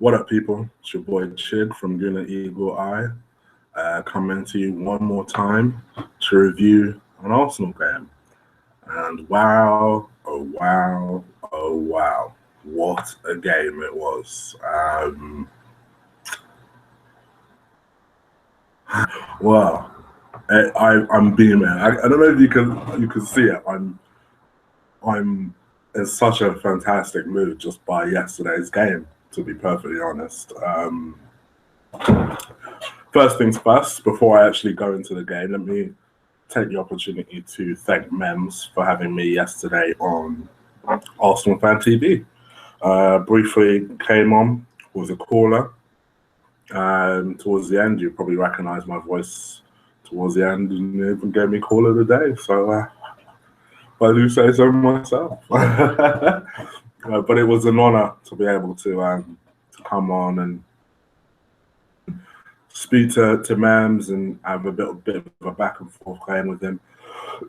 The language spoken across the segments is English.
What up, people? It's your boy Chid from Gooner Eagle Eye, coming to you one more time to review an Arsenal game. And wow, oh wow, oh wow, what a game it was. Well, I'm beaming. I don't know if you can see it. I'm in such a fantastic mood just by yesterday's game, to be perfectly honest. First things first, before I actually go into the game, let me take the opportunity to thank Mems for having me yesterday on Arsenal Fan TV. Briefly came on, was a caller. Towards the end, you probably recognise my voice towards the end, and even gave me call of the day. So I do say so myself. But it was an honour to be able to come on and speak to Mams and have a bit of a back and forth game with him.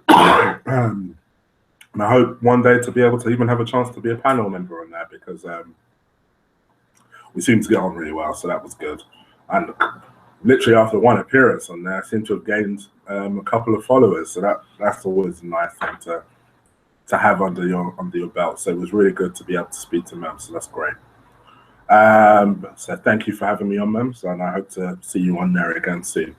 And I hope one day to be able to even have a chance to be a panel member on that, because we seem to get on really well, so that was good. And literally after one appearance on there, I seem to have gained a couple of followers, so that's always a nice thing to have under your belt. So it was really good to be able to speak to Mems, so that's great. So thank you for having me on, Mems, and I hope to see you on there again soon.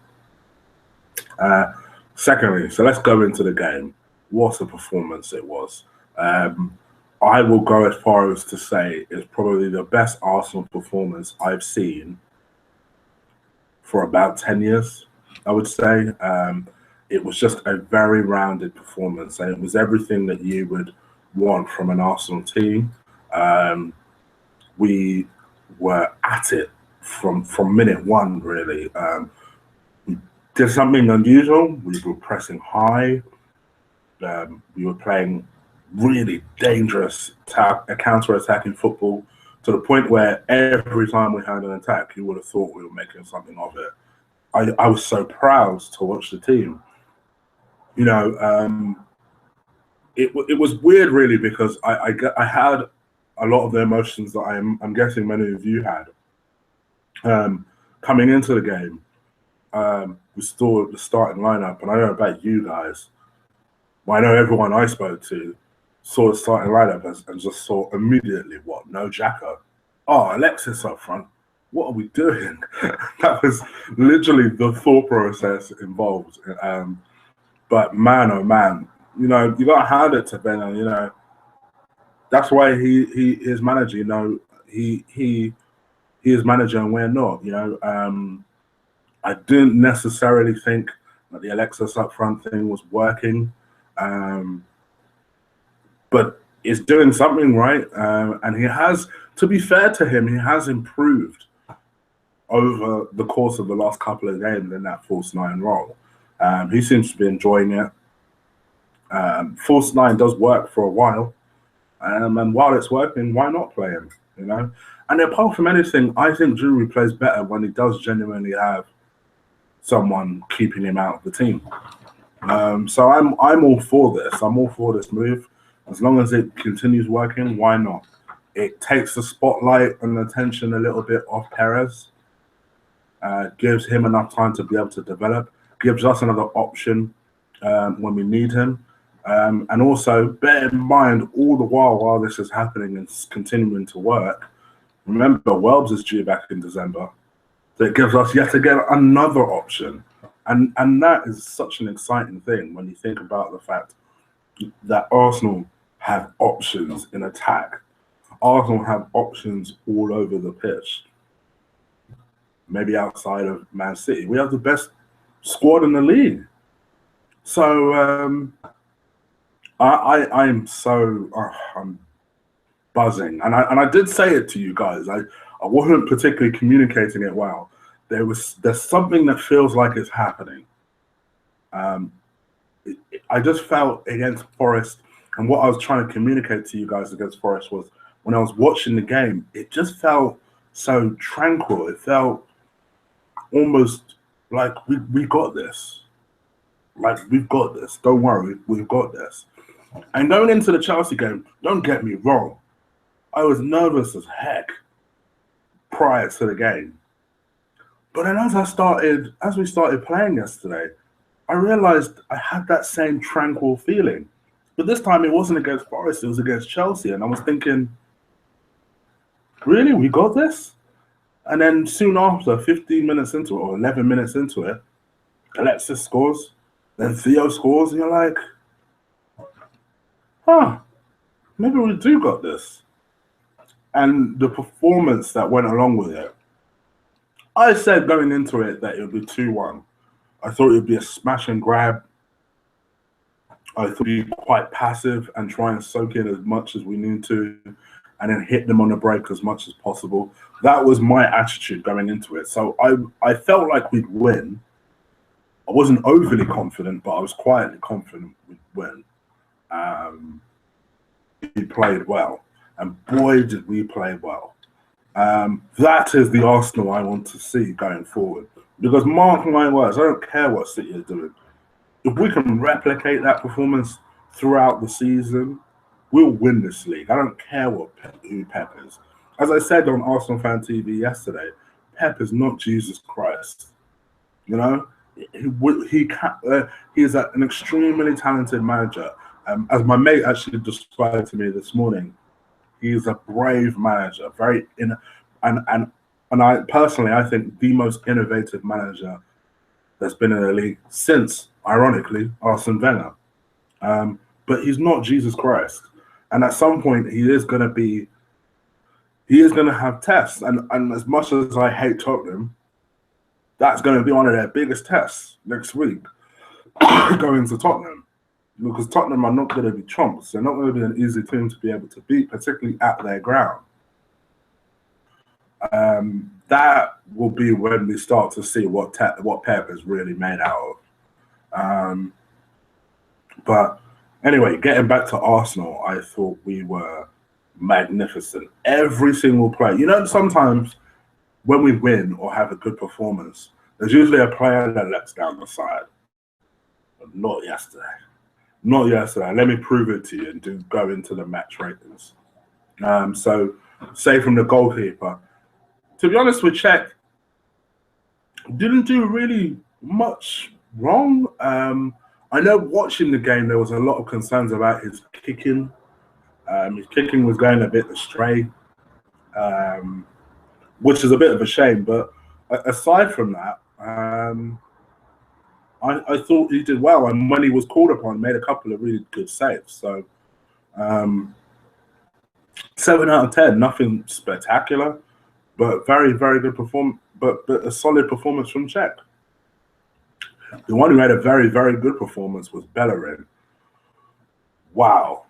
Secondly, so let's go into the game. What a performance it was. I will go as far as to say it's probably the best Arsenal performance I've seen for about 10 years, I would say. It was just a very rounded performance, and it was everything that you would want from an Arsenal team. We were at it from minute one, really. We did something unusual. We were pressing high. We were playing really dangerous counter-attacking football, to the point where every time we had an attack, you would have thought we were making something of it. I was so proud to watch the team. You know, it was weird, really, because I had a lot of the emotions that I'm guessing many of you had. Coming into the game, we saw the starting lineup, and I don't know about you guys, but I know everyone I spoke to saw the starting lineup and just saw immediately, what, no Xhaka? Oh, Alexis up front. What are we doing? That was literally the thought process involved. But man, oh man, you know, you got to hand it to Ben. You know, that's why he is manager. You know, he is manager and we're not. You know, I didn't necessarily think that the Alexis up front thing was working, but it's doing something right. And he has, to be fair to him, he has improved over the course of the last couple of games in that false nine role. He seems to be enjoying it. False nine does work for a while, and while it's working, why not play him? You know. And apart from anything, I think Drury plays better when he does genuinely have someone keeping him out of the team. So I'm all for this. I'm all for this move. As long as it continues working, why not? It takes the spotlight and attention a little bit off Perez. Gives him enough time to be able to develop. Gives us another option when we need him. And also, bear in mind, all the while this is happening and continuing to work, remember, Welbs is due back in December. So it gives us yet again another option. And that is such an exciting thing when you think about the fact that Arsenal have options in attack. Arsenal have options all over the pitch. Maybe outside of Man City. We have the best squad in the league. So I'm buzzing. And I did say it to you guys. I wasn't particularly communicating it well. There's something that feels like it's happening. I just felt against Forest, and what I was trying to communicate to you guys against Forest was, when I was watching the game, it just felt so tranquil. It felt almost like we got this. Like, we've got this. Don't worry, we've got this. And going into the Chelsea game, don't get me wrong, I was nervous as heck prior to the game. But then as we started playing yesterday, I realised I had that same tranquil feeling. But this time it wasn't against Forest, it was against Chelsea. And I was thinking, really, we got this? And then soon after, 15 minutes into it, or 11 minutes into it, Alexis scores, then Theo scores, and you're like, huh, maybe we do got this. And the performance that went along with it, I said going into it that it would be 2-1. I thought it would be a smash and grab. I thought we'd be quite passive and try and soak in as much as we need to, and then hit them on the break as much as possible. That was my attitude going into it. So I felt like we'd win. I wasn't overly confident, but I was quietly confident we'd win. We played well, and boy, did we play well. That is the Arsenal I want to see going forward. Because mark my words, I don't care what City are doing. If we can replicate that performance throughout the season, we'll win this league. I don't care who Pep is. As I said on Arsenal Fan TV yesterday, Pep is not Jesus Christ. You know, he is an extremely talented manager. As my mate actually described to me this morning, he is a brave manager, and I personally, I think the most innovative manager that's been in the league since, ironically, Arsene Wenger. But he's not Jesus Christ, and at some point he is going to have tests. And as much as I hate Tottenham, that's going to be one of their biggest tests next week, going to Tottenham, because Tottenham are not going to be chumps. They're not going to be an easy team to be able to beat, particularly at their ground. That will be when we start to see what Pep is really made out of. But anyway, getting back to Arsenal, I thought we were magnificent. Every single play. You know, sometimes when we win or have a good performance, there's usually a player that lets down the side. But not yesterday. Not yesterday. Let me prove it to you and go into the match ratings. So, say from the goalkeeper, to be honest with Cech, didn't do really much wrong. I know watching the game, there was a lot of concerns about his kicking. His kicking was going a bit astray, which is a bit of a shame. But aside from that, I thought he did well. And when he was called upon, made a couple of really good saves. So 7 out of 10, nothing spectacular, but very, very good performance. But a solid performance from Cech. The one who had a very, very good performance was Bellerin. Wow.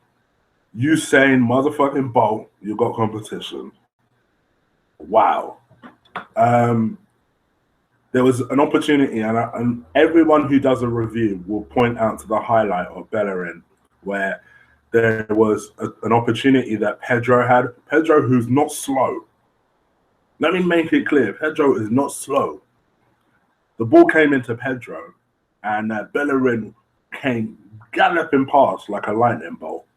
Usain motherfucking Bolt, you got competition. Wow. There was an opportunity, and everyone who does a review will point out to the highlight of Bellerin, where there was an opportunity that Pedro had. Pedro, who's not slow. Let me make it clear, Pedro is not slow. The ball came into Pedro, and Bellerin came galloping past like a lightning bolt.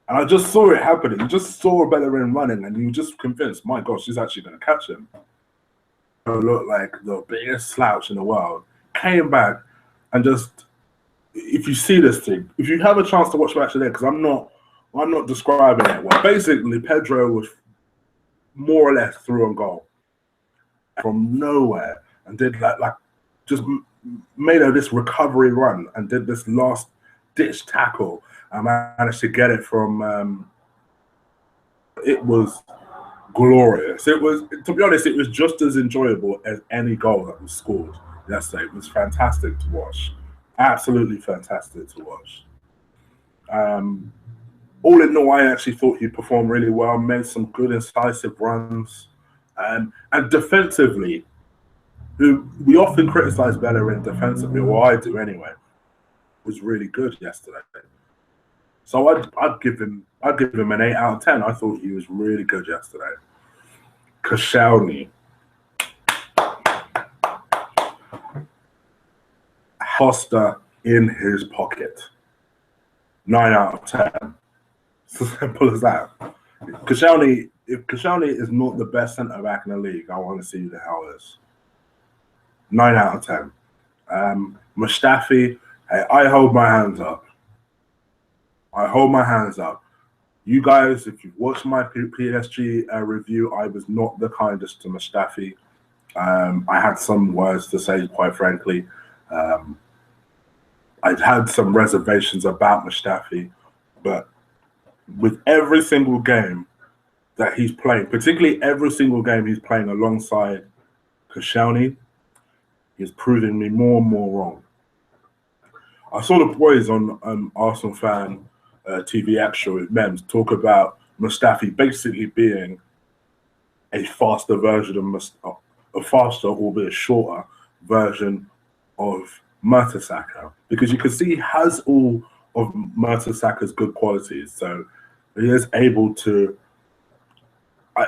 And I just saw it happening. You just saw Bellerin running, and you were just convinced, my gosh, she's actually going to catch him. It looked like the biggest slouch in the world. Came back, and just, if you see this thing, if you have a chance to watch the match today, because I'm not describing it well. Basically, Pedro was more or less through on goal from nowhere, and did like just made this recovery run and did this last ditch tackle. I managed to get it from. It was glorious. It was, to be honest, it was just as enjoyable as any goal that was scored yesterday. It was fantastic to watch, absolutely fantastic to watch. All in all, I actually thought he performed really well, made some good incisive runs, and defensively, we often criticize Bellerin defensively, or I do anyway, was really good yesterday. So I'd give him an 8 out of 10. I thought he was really good yesterday. Chelski, Costa in his pocket. 9 out of 10. It's as simple as that. Chelski if Koscielny is not the best centre back in the league, I want to see who the hell is. 9 out of 10. Mustafi, hey, I hold my hands up. I hold my hands up. You guys, if you've watched my PSG review, I was not the kindest to Mustafi. I had some words to say, quite frankly. I'd had some reservations about Mustafi, but with every single game that he's playing, particularly every single game he's playing alongside Koscielny, he's proving me more and more wrong. I saw the boys on Arsenal Fan TV Extra with Mems talk about Mustafi basically being a faster version of a faster, albeit shorter version of Mertesacker, because you can see he has all of Mertesacker's good qualities. So he is able to.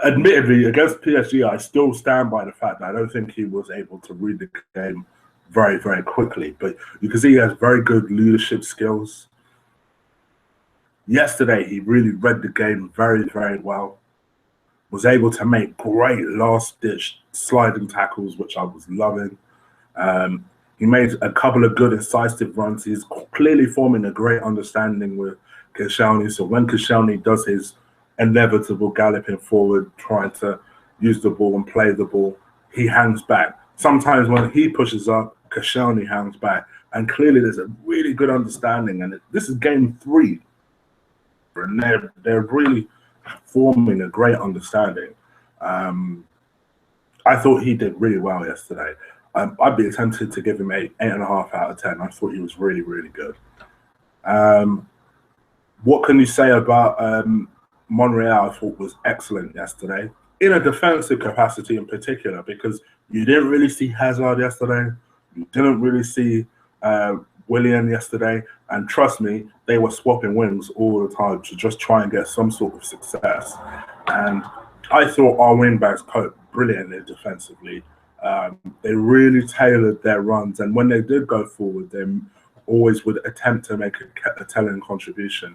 Admittedly, against PSG, I still stand by the fact that I don't think he was able to read the game very, very quickly. But you can see he has very good leadership skills. Yesterday, he really read the game very, very well. Was able to make great last-ditch sliding tackles, which I was loving. He made a couple of good incisive runs. He's clearly forming a great understanding with Koscielny. So when Koscielny does his inevitable galloping forward, trying to use the ball and play the ball, he hangs back. Sometimes when he pushes up, Koscielny hangs back. And clearly there's a really good understanding. And this is game 3. And they're really forming a great understanding. I thought he did really well yesterday. I'd be tempted to give him 8.5 out of 10. I thought he was really, really good. What can you say about Monreal? I thought was excellent yesterday in a defensive capacity in particular, because you didn't really see Hazard yesterday. You didn't really see Willian yesterday. And trust me, they were swapping wings all the time to just try and get some sort of success. And I thought our wing-backs coped brilliantly defensively. They really tailored their runs. And when they did go forward, they always would attempt to make a telling contribution.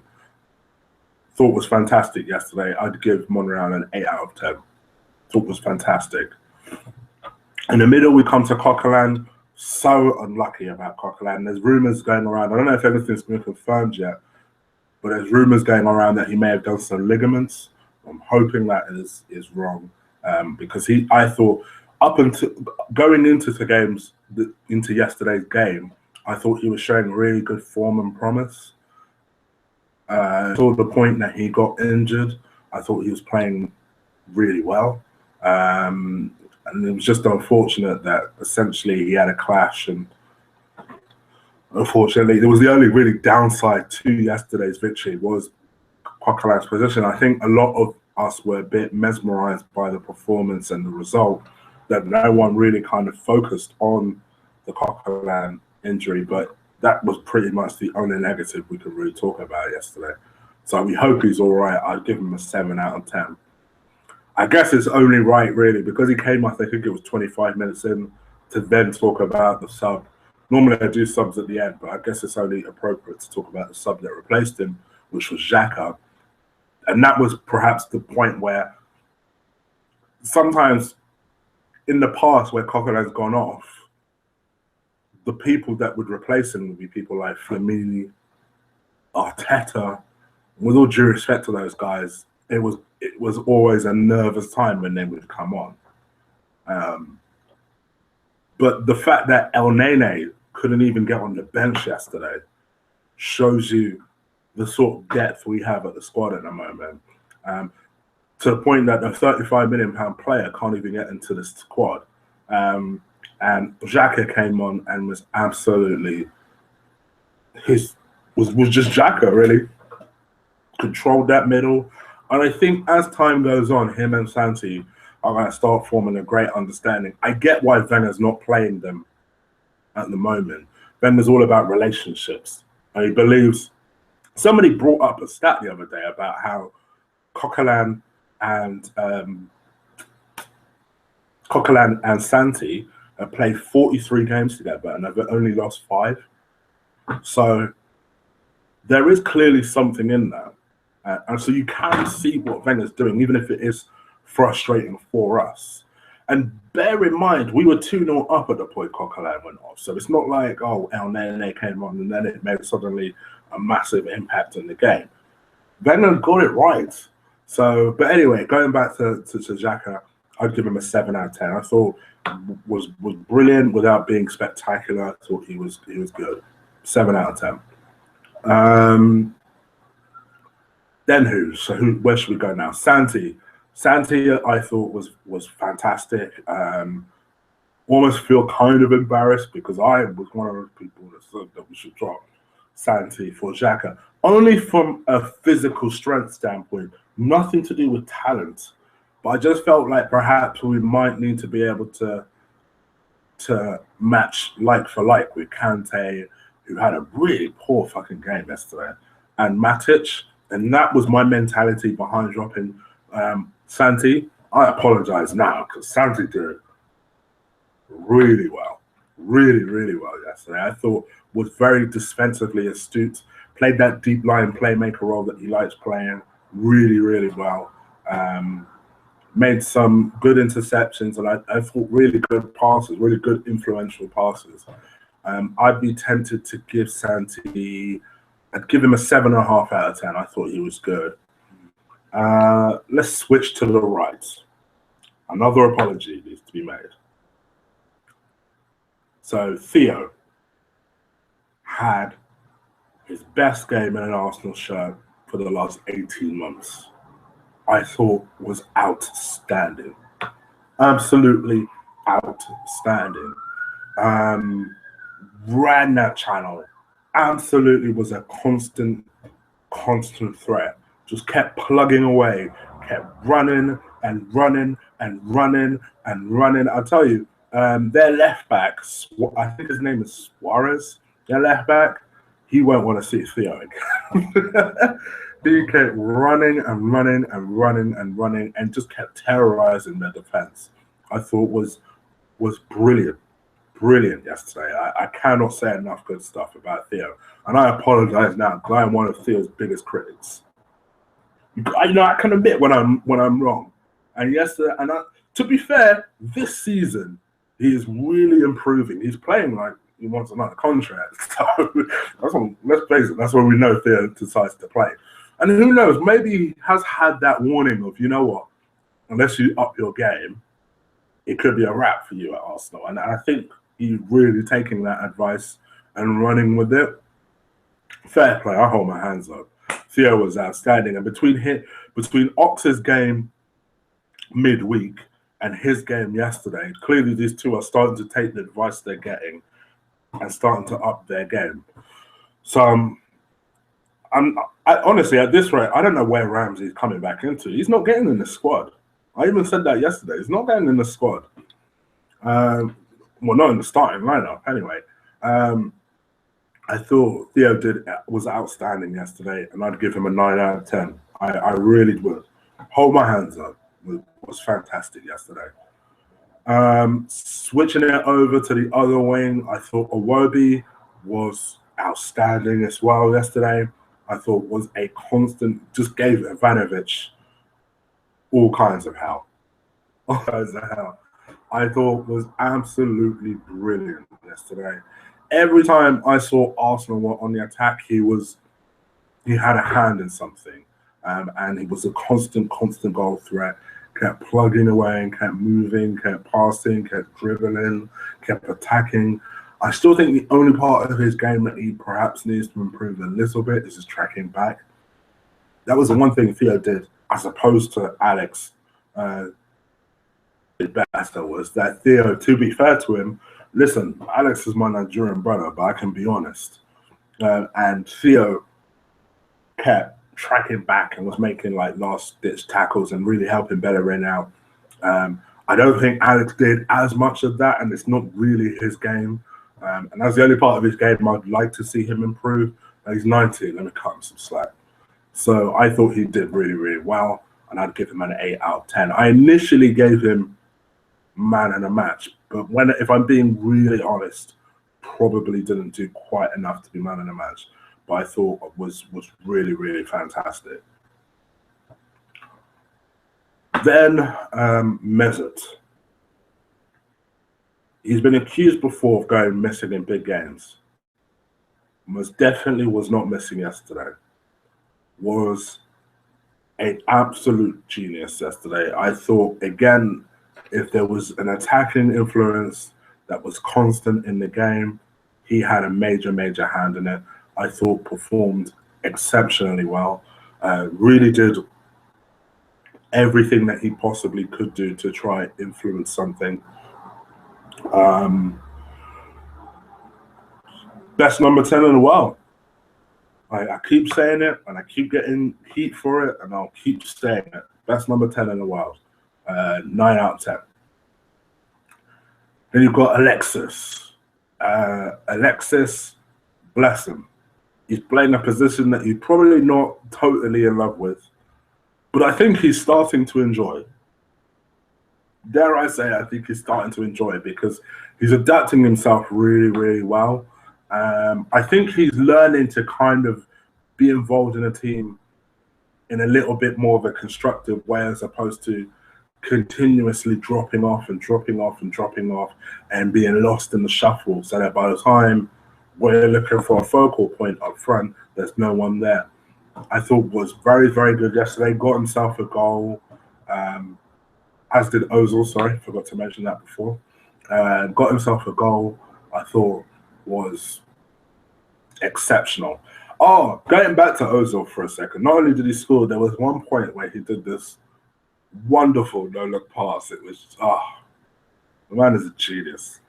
Thought was fantastic yesterday. I'd give Monreal an 8 out of 10. Thought was fantastic. In the middle, we come to Coquelin. So unlucky about Coquelin. There's rumours going around. I don't know if anything's been confirmed yet, but there's rumours going around that he may have done some ligaments. I'm hoping that is wrong, because I thought up until going into the games, into yesterday's game, I thought he was showing really good form and promise. Until the point that he got injured, I thought he was playing really well. And it was just unfortunate that essentially he had a clash, and unfortunately, it was the only really downside to yesterday's victory was Coquelin's position. I think a lot of us were a bit mesmerised by the performance and the result, that no one really kind of focused on the Coquelin injury, but that was pretty much the only negative we could really talk about yesterday. So we hope he's all right. I'd give him a 7 out of 10. I guess it's only right, really, because he came off, I think it was 25 minutes in, to then talk about the sub. Normally I do subs at the end, but I guess it's only appropriate to talk about the sub that replaced him, which was Xhaka. And that was perhaps the point where sometimes in the past where Coquelin's gone off, the people that would replace him would be people like Flamini, Arteta. With all due respect to those guys, it was always a nervous time when they would come on. But the fact that El Nene couldn't even get on the bench yesterday shows you the sort of depth we have at the squad at the moment. To the point that a £35 million player can't even get into the squad. And Xhaka came on and was absolutely was just Xhaka, really. Controlled that middle. And I think as time goes on, him and Santi are going to start forming a great understanding. I get why Wenger's not playing them at the moment. Wenger's all about relationships. And he believes... Somebody brought up a stat the other day about how Coquelin and Santi have played 43 games together and have only lost 5. So there is clearly something in that. And so you can see what Wenger's doing, even if it is frustrating for us. And bear in mind, we were 2-0 up at the point Coquelin went off. So it's not like, oh, El Nene came on and then it made suddenly a massive impact in the game. Wenger got it right. So, but anyway, going back to Xhaka, I'd give him a 7 out of 10. I thought was brilliant without being spectacular. I thought he was good. 7 out of 10. Then who? So where should we go now? Santi, I thought was fantastic. Almost feel kind of embarrassed because I was one of those people that said that we should drop Santi for Xhaka, only from a physical strength standpoint, nothing to do with talent. But I just felt like perhaps we might need to be able to match like for like with Kante, who had a really poor fucking game yesterday, and Matic. And that was my mentality behind dropping Santi. I apologize now because Santi did really well, really well yesterday. I thought was very defensively astute, played that deep line playmaker role that he likes playing really well. Made some good interceptions, and I thought really good passes, really good influential passes. I'd be tempted to give Santi, I'd give him a 7.5 out of 10. I thought he was good. Let's switch to the right. Another apology needs to be made. So Theo had his best game in an Arsenal shirt for the last 18 months. I thought was outstanding. Absolutely outstanding. Ran that channel. Absolutely was a constant threat. Just kept plugging away, kept running and running and running and running. I'll tell you, their left back, I think his name is Suarez, their left back, he won't want to see Theo again. He kept running and running and running and running and just kept terrorizing their defense. I thought was brilliant yesterday. I cannot say enough good stuff about Theo. And I apologize now because I am one of Theo's biggest critics. I can admit when I'm wrong. And yesterday, to be fair, this season he is really improving. He's playing like he wants another contract. So let's face it, that's when we know Theo decides to play. And who knows, maybe he has had that warning of, you know what, unless you up your game, it could be a wrap for you at Arsenal. And I think he's really taking that advice and running with it. Fair play, I hold my hands up. Theo was outstanding. And between Ox's game midweek and his game yesterday, clearly these two are starting to take the advice they're getting and starting to up their game. So honestly, at this rate, I don't know where Ramsey's coming back into. He's not getting in the squad. I even said that yesterday. He's not getting in the squad. Well, not in the starting lineup, anyway. I thought Theo was outstanding yesterday, and I'd give him a 9 out of 10. I really would. Hold my hands up. It was fantastic yesterday. Switching it over to the other wing, I thought Iwobi was outstanding as well yesterday. I thought was a constant, just gave Ivanovic all kinds of hell. All kinds of hell. I thought was absolutely brilliant yesterday. Every time I saw Arsenal on the attack, he had a hand in something. And he was a constant goal threat. Kept plugging away and kept moving, kept passing, kept dribbling, kept attacking. I still think the only part of his game that he perhaps needs to improve a little bit is his tracking back. That was the one thing Theo did, as opposed to Alex. Better was that Theo, to be fair to him, listen, Alex is my Nigerian brother, but I can be honest. And Theo kept tracking back and was making like last-ditch tackles and really helping Bellerin out. I don't think Alex did as much of that, and it's not really his game. And that's the only part of his game I'd like to see him improve. He's 19, let me cut him some slack. So I thought he did really well, and I'd give him an 8 out of 10. I initially gave him man in a match, but if I'm being really honest, probably didn't do quite enough to be man in a match. But I thought was really fantastic. Then Mesut. He's been accused before of going missing in big games. Most definitely was not missing yesterday. Was an absolute genius yesterday. I thought, again, if there was an attacking influence that was constant in the game, he had a major, major hand in it. I thought performed exceptionally well. Really did everything that he possibly could do to try influence something. Best number 10 in the world. I keep saying it, and I keep getting heat for it, and I'll keep saying it. Best number 10 in the world. 9 out of 10. Then you've got Alexis. Alexis, bless him. He's playing a position that he's probably not totally in love with, but I think he's starting to enjoy. Dare I say, I think he's starting to enjoy it because he's adapting himself really, really well. I think he's learning to kind of be involved in a team in a little bit more of a constructive way as opposed to continuously dropping off and dropping off and dropping off and being lost in the shuffle, so that by the time we're looking for a focal point up front, there's no one there. I thought was very, very good yesterday. Got himself a goal, as did Ozil. Sorry, forgot to mention that before. Got himself a goal. I thought was exceptional. Oh, going back to Ozil for a second. Not only did he score, there was one point where he did this wonderful no-look pass. It was the man is a genius.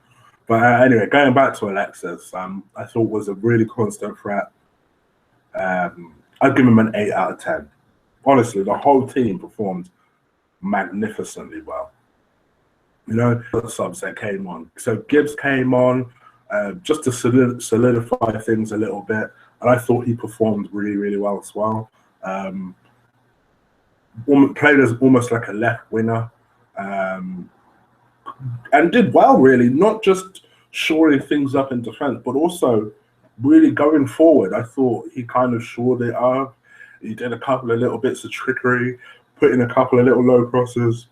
But anyway, going back to Alexis, I thought was a really constant threat. I'd give him an 8 out of 10. Honestly, the whole team performed magnificently well. You know, the subs that came on. So Gibbs came on just to solidify things a little bit, and I thought he performed really, really well as well. Played as almost like a left winger, and did well, really, not just shoring things up in defense, but also really going forward. I thought he kind of shored it up. He did a couple of little bits of trickery, put in a couple of little low crosses.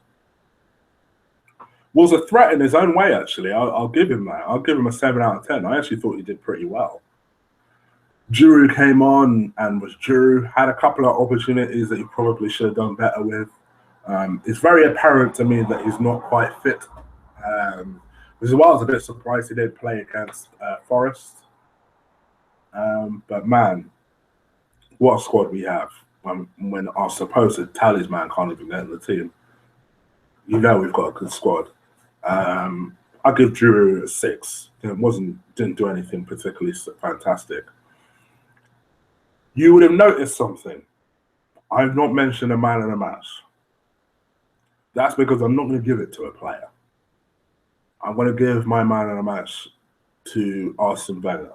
Was a threat in his own way, actually. I'll give him that. I'll give him a 7 out of 10. I actually thought he did pretty well. Giroud came on and was Giroud. Had a couple of opportunities that he probably should have done better with. It's very apparent to me that he's not quite fit. Which is why I was a bit surprised he didn't play against Forest. But man, what a squad we have when our supposed talisman can't even get in the team. You know we've got a good squad. I give Giroud a 6. Didn't do anything particularly fantastic. You would have noticed something. I've not mentioned a man in a match. That's because I'm not going to give it to a player. I'm going to give my man in a match to Arsene Wenger.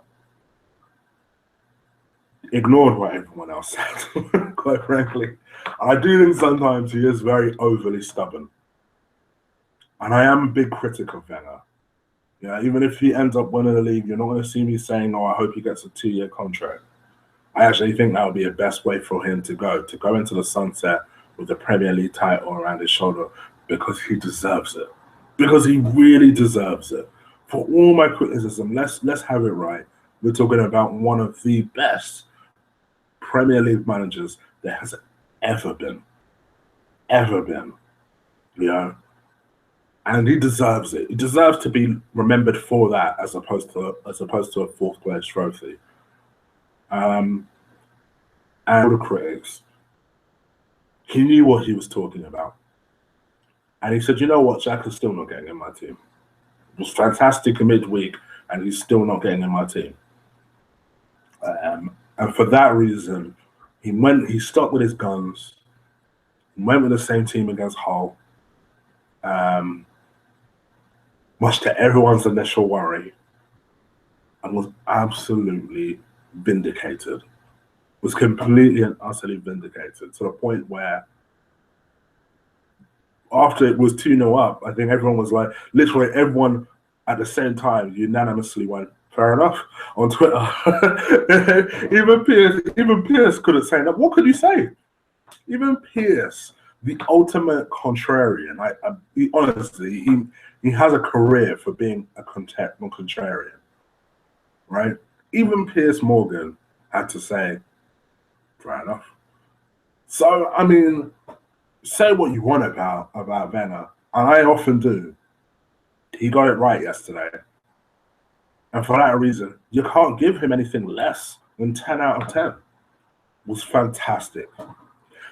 Ignored what everyone else said, quite frankly. I do think sometimes he is very overly stubborn. And I am a big critic of Wenger. Yeah, even if he ends up winning the league, you're not going to see me saying, "Oh, I hope he gets a 2-year contract." I actually think that would be the best way for him to go into the sunset with the Premier League title around his shoulder, because he deserves it. Because he really deserves it. For all my criticism, let's have it right. We're talking about one of the best Premier League managers there has ever been. Ever been. You know? And he deserves it. He deserves to be remembered for that as opposed to a fourth place trophy. And all the critics, he knew what he was talking about. And he said, you know what, Jack is still not getting in my team. It was fantastic in midweek, and he's still not getting in my team. And for that reason, he stuck with his guns. He went with the same team against Hull. Much to everyone's initial worry, and was absolutely vindicated. Was completely and utterly vindicated, to the point where after it was 2-0 up, I think everyone was like, literally everyone at the same time unanimously went, fair enough, on Twitter. even Pierce couldn't say that. What could you say? Even Pierce, the ultimate contrarian. Honestly, he has a career for being a contrarian, right? Even Piers Morgan had to say, fair enough. So, I mean, say what you want about Wenger, and I often do. He got it right yesterday. And for that reason, you can't give him anything less than 10 out of 10. It was fantastic.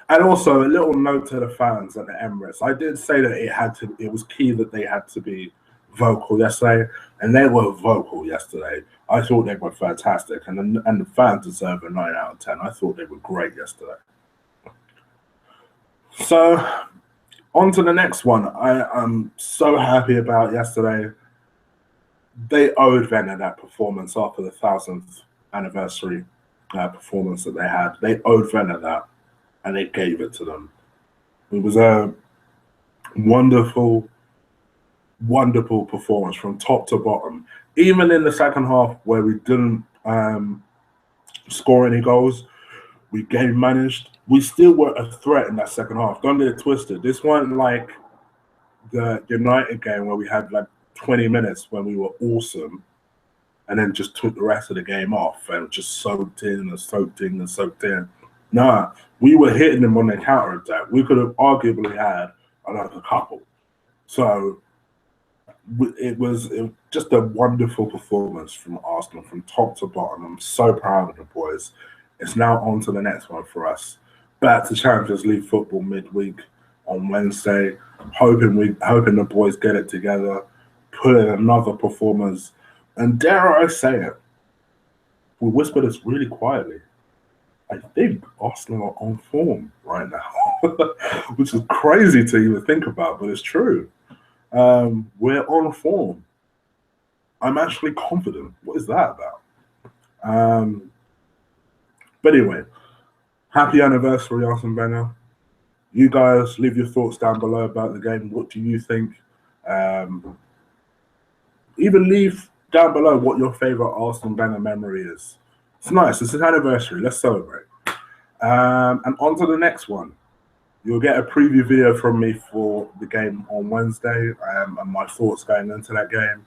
And also a little note to the fans at the Emirates. I did say that it was key that they had to be vocal yesterday, and they were vocal yesterday. I thought they were fantastic, and the fans deserve a 9 out of 10. I thought they were great yesterday. So on to the next one. I am so happy about yesterday. They owed Wenger that performance after the 1000th anniversary performance that they had. They owed Wenger that, and they gave it to them. It was a wonderful, wonderful performance from top to bottom. Even in the second half, where we didn't score any goals, we game managed. We still were a threat in that second half. Don't get it twisted. This wasn't like the United game where we had like 20 minutes when we were awesome and then just took the rest of the game off and just soaked in and soaked in and soaked in. Nah, we were hitting them on their counter attack. We could have arguably had another couple. So it was just a wonderful performance from Arsenal from top to bottom. I'm so proud of the boys. It's now on to the next one for us. Back to Champions League football midweek on Wednesday. Hoping the boys get it together, put in another performance, and dare I say it, we whisper this really quietly. I think Arsenal are on form right now, which is crazy to even think about, but it's true. We're on form. I'm actually confident. What is that about? But anyway, happy anniversary, Arsene Wenger. You guys leave your thoughts down below about the game. What do you think? Even leave down below what your favorite Arsene Wenger memory is. It's nice. It's an anniversary. Let's celebrate. And on to the next one. You'll get a preview video from me for the game on Wednesday and my thoughts going into that game.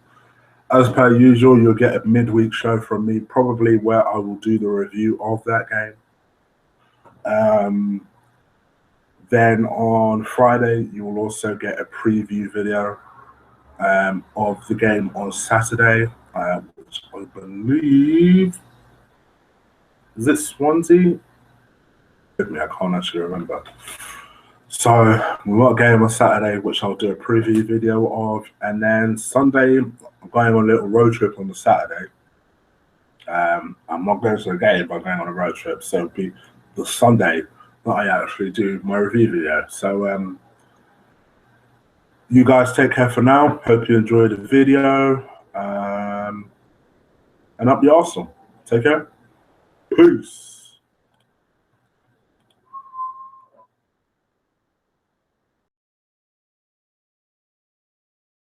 As per usual, you'll get a midweek show from me, probably where I will do the review of that game. Then on Friday, you will also get a preview video of the game on Saturday, which I believe is it Swansea? With me, I can't actually remember. So we've got a game on Saturday, which I'll do a preview video of, and then Sunday I'm going on a little road trip on the Saturday. I'm not going to the game, but I'm going on a road trip, so it'll be the Sunday that I actually do my review video. So you guys take care for now. Hope you enjoyed the video. And up the Arsenal. Take care. Peace.